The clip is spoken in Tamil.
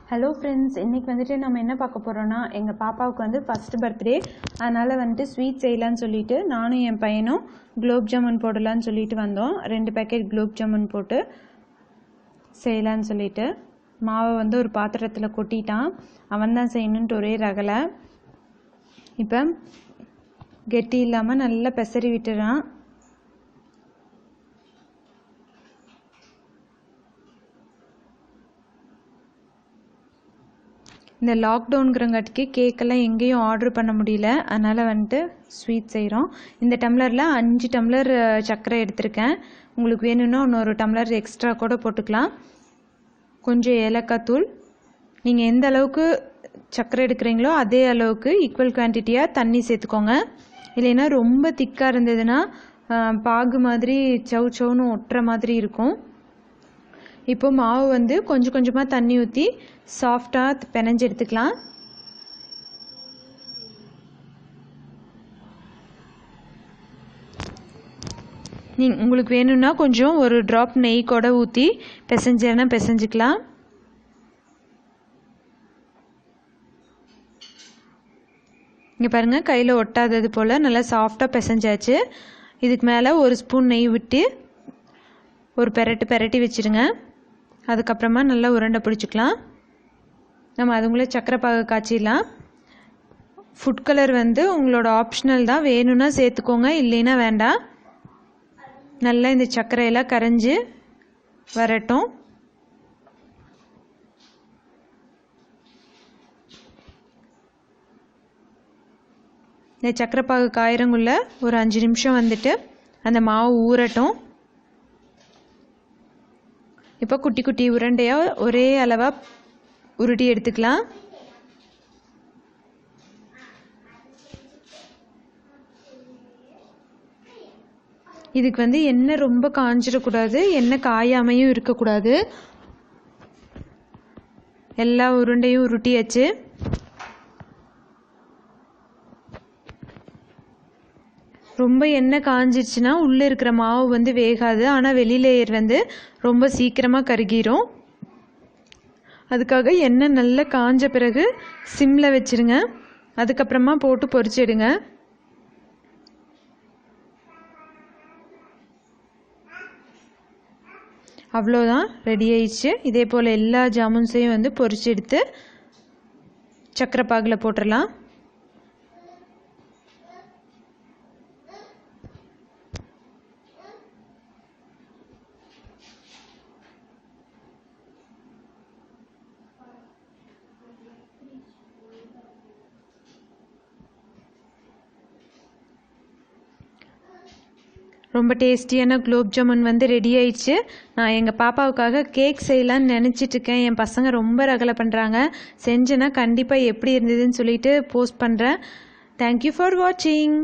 ஹலோ ஃப்ரெண்ட்ஸ், இன்றைக்கி வந்துட்டு நம்ம என்ன பார்க்க போகிறோன்னா, எங்கள் பாப்பாவுக்கு வந்து ஃபஸ்ட்டு பர்த்டே. அதனால் வந்துட்டு ஸ்வீட் செய்யலான்னு சொல்லிவிட்டு நானும் என் பையனும் குலோப் ஜாமுன் போடலான்னு சொல்லிட்டு வந்தோம். 2 பேக்கெட் குலோப் ஜாமுன் போட்டு செய்யலான்னு சொல்லிட்டு மாவை வந்து ஒரு பாத்திரத்தில் கொட்டிட்டான். அவன் தான் செய்யணுன்ட்டு ஒரே ரகலை. இப்போ கெட்டி இல்லாமல் நல்லா பெசரி விட்டுறான். இந்த லாக்டவுனுங்கிறங்காட்டிக்கு கேக்கெல்லாம் எங்கேயும் ஆர்டர் பண்ண முடியல. அதனால் வந்துட்டு ஸ்வீட் செய்கிறோம். இந்த டம்ளரில் 5 டம்ளர் சர்க்கரை எடுத்திருக்கேன். உங்களுக்கு வேணும்னா இன்னொரு டம்ளர் எக்ஸ்ட்ரா கூட போட்டுக்கலாம். கொஞ்சம் ஏலக்காய் தூள். நீங்கள் எந்த அளவுக்கு சர்க்கரை எடுக்கிறீங்களோ அதே அளவுக்கு ஈக்குவல் குவான்டிட்டியாக தண்ணி சேர்த்துக்கோங்க. இல்லைன்னா ரொம்ப திக்காக இருந்ததுன்னா பாகு மாதிரி சவுன்னு ஒட்டுற மாதிரி இருக்கும். இப்போ மாவு வந்து கொஞ்சம் கொஞ்சமாக தண்ணி ஊற்றி சாஃப்டாக பிணைஞ்சு எடுத்துக்கலாம். உங்களுக்கு வேணும்னா கொஞ்சம் ஒரு ட்ராப் நெய் கூட ஊற்றி பிசைஞ்சிக்கலாம். இங்கே பாருங்கள், கையில் ஒட்டாதது போல் நல்லா சாஃப்டாக பிசைஞ்சாச்சு. இதுக்கு மேலே ஒரு ஸ்பூன் நெய் விட்டு ஒரு பெரட்டி வச்சுருங்க. அதுக்கப்புறமா நல்லா உருண்டை பிடிச்சிக்கலாம். நம்ம அதுக்குள்ளே சக்கரை பாகு காய்ச்சிடலாம். ஃபுட் கலர் வந்து உங்களோட ஆப்ஷனல் தான், வேணும்னா சேர்த்துக்கோங்க, இல்லைன்னா வேண்டாம். நல்லா இந்த சர்க்கரையெல்லாம் கரைஞ்சி வரட்டும். இந்த சக்கரை பாகு காயறங்குள்ள ஒரு 5 நிமிஷம் வந்துட்டு அந்த மாவு ஊறட்டும். இப்போ குட்டி குட்டி உருண்டையாக ஒரே அளவாக உருட்டி எடுத்துக்கலாம். இதுக்கு வந்து எண்ணெய் ரொம்ப காஞ்சிடக்கூடாது, எண்ணெய் காயாமையும் இருக்கக்கூடாது. எல்லா உருண்டையும் உருட்டியாச்சு. ரொம்ப எண்ணெய் காஞ்சிடுச்சுன்னா உள்ளே இருக்கிற மாவு வந்து வேகாது. ஆனால் வெளிலேயர் வந்து ரொம்ப சீக்கிரமாக கருகிரும். அதுக்காக எண்ணெய் நல்லா காஞ்ச பிறகு சிம்மில் வச்சுருங்க. அதுக்கப்புறமா போட்டு பொரிச்சிடுங்க. அவ்வளோதான், ரெடி ஆயிடுச்சு. இதே போல் எல்லா ஜாமுன்ஸையும் வந்து பொரிச்சு எடுத்து சக்கரை பாகில் போட்டுடலாம். ரொம்ப டேஸ்டியான குலோப் ஜாமுன் வந்து ரெடி ஆயிடுச்சு. நான் எங்கள் பாப்பாவுக்காக கேக் செய்யலான்னு நினச்சிட்ருக்கேன். என் பசங்க ரொம்ப ரகலை பண்ணுறாங்க. செஞ்சேன்னா கண்டிப்பாக எப்படி இருந்ததுன்னு சொல்லிட்டு போஸ்ட் பண்ணுறேன். தேங்க்யூ ஃபார் வாட்சிங்.